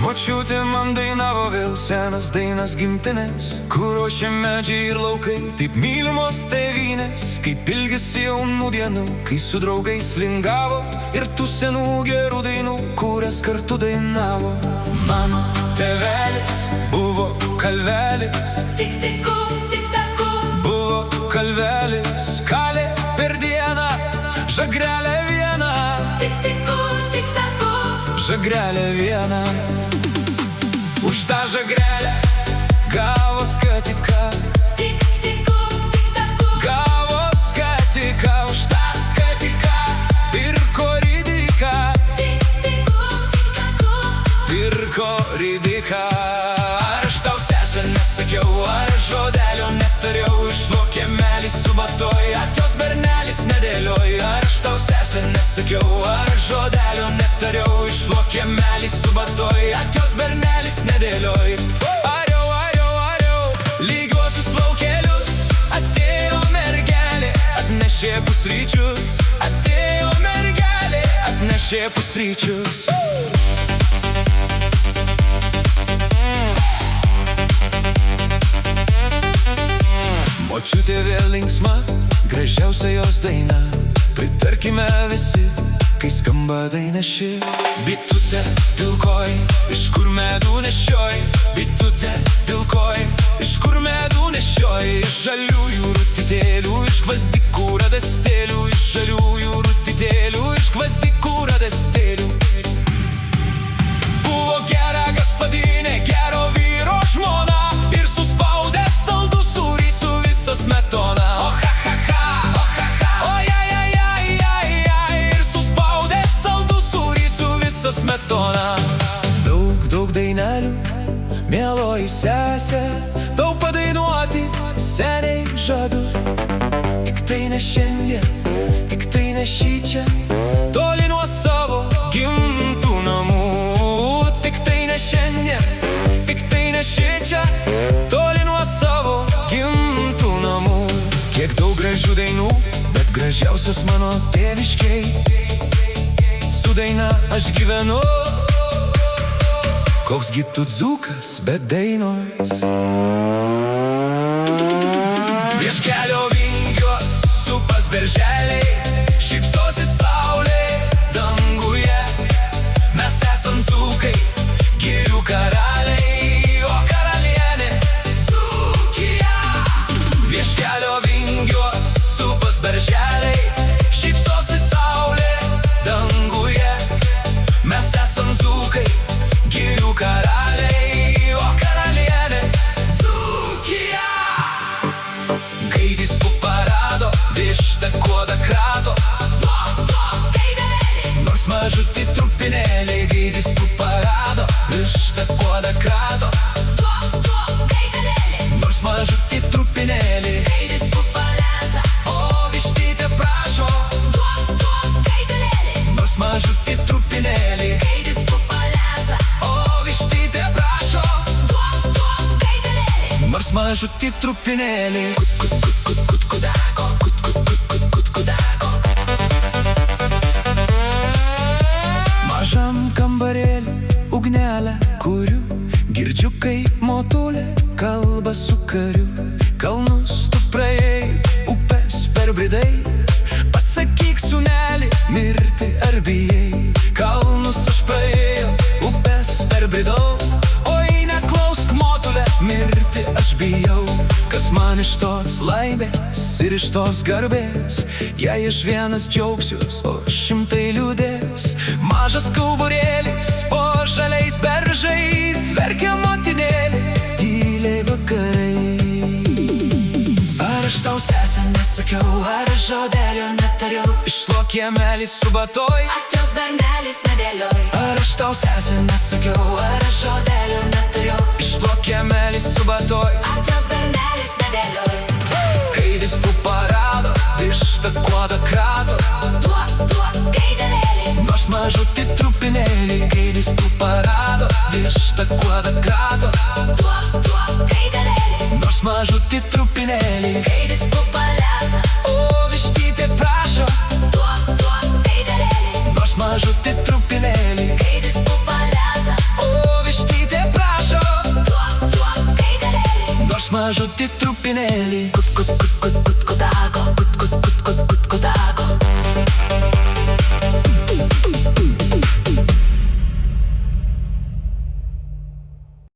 Močiutė man dainavo vėl senas dainas gimtinės, kur ošia medžiai ir laukai, taip mylimos tėvynės. Kaip ilgisi jaunų dienų, kai su draugais lingavo, ir tų senų gerų dainų, kurias kartu dainavo. Mano tėvelis buvo kalvelis, Tik-tiku, tik-taku, buvo kalvelis, kalė per dieną žagrelę vieną, tik-tiku, tik-taku, žagrelę vieną. Už tą žagrelę gavo skatika, tik-tiku, tik-taku, gavo skatika. Už tą skatiką pirko ridiką, tik-tiku, tik-taku, pirko ridiką. Ar aš tau sesę nesakiau, ar žodelio netariau, išlokė melį su batoj, atjos bernelis nedėlioj. Ar aš tau sesę nesakiau, ar žodelio netariau, išlokė melį su batoj, atjos bernelis nedėlioj. Ariau, ariau, ariau, lygiuosius laukelius, atėjo mergelė, atnešė pusryčius, atėjo mergelė, atnešė pusryčius. Močiutė vėl linksma, gražiausia jos daina. Pritarkime visi, kai skamba daina ši. Bitutė pilkoj, iš kur medų nešioj, bitutė pilkoj, iš kur medų nešioj. Iš žaliųjų rutitėlių, iš gvazdikų radastėlių, iš žaliųjų rutitėlių, iš gvazdikų radastėlių. Buvo gera gaspadinė, gero vyro žmona, ir suspaudė saldų sūrį su visa smetona. O ha ha ha, o ha ha, o jai jai jai jai jai, ir suspaudė saldų sūrį su visa smetona. Daug, daug dainelių, mieloji sesė, tau padainuoti seniai žadu. Tik tai ne šiandien, tik tai ne šičia, toli nuo savo gimtų namų. Tik tai ne šiandien, tik tai ne šičia, toli nuo savo gimtų namų. Kiek daug gražių dainų, bet gražiausios mano tėviškiai. Su daina aš gyvenu, koks gi tu dzūkas be dainos. Prieš kelio vingiuos supas berželiai, šypsosi saulė danguje. Mes esam dzūkai, girių karaliai, o karalienė Dzūkija. Prieš kelio vingiuos supas berželiai, šypsosi saulė danguje. Mes esam dzūkai, girių karaliai, o karalienė Dzūkija. Gaidys po parado, višta kuodą krato, nors mažutį trupinėlį. Gaidys po parado, višta kuodą krato, nors mažutį trupinėlį. gaidys pupalesa, O vištytė prašo, nors mažutį trupinėlį. gaidys pupalesa, O vištytė prašo, gaidelėlė, nors mažutį trupinėlį. kudako, kudako, Mažam kambarėlį ugnelę kuriu, girdžiu, kaip motulė kalba su kariu. Kalnus tu praėjai, upes perbridai, pasakyk sūneli, mirti ar bijai. Kalnus aš praėjau, upes perbridau, oi neklausk motulė, mirti aš bijau. Kas man iš tos laimės ir iš tos garbės, jei aš vienas džiaugsiuos, o šimtai liūdės. Mažas kauburėlis po žaliais beržais, verkia motinėlė tyliai vakarais. Ar aš tau sesę nesakiau, ar žodelio netariau, išlokė melį su batoj, atjos bernelis nedėlioj. ar aš tau sesę nesakiau, ar žodelio netariau, išlokė melį su batoj. Atjos bernelis nedėlioj, Gaidys po parado, višta kuodą krato, gaidelėlė, nors mažutį trupinėlį. Gaidys po parado, višta kuodą krato, gaidelėlė, nors mažutį trupinėlį. gaidys pupalesa, O vištytė prašo, gaidelėlė, nors mažutį trupinėlį. gaidys pupalesa, O vištytė mažutį trupinėlį. Kut, kut, kut, kut, kut.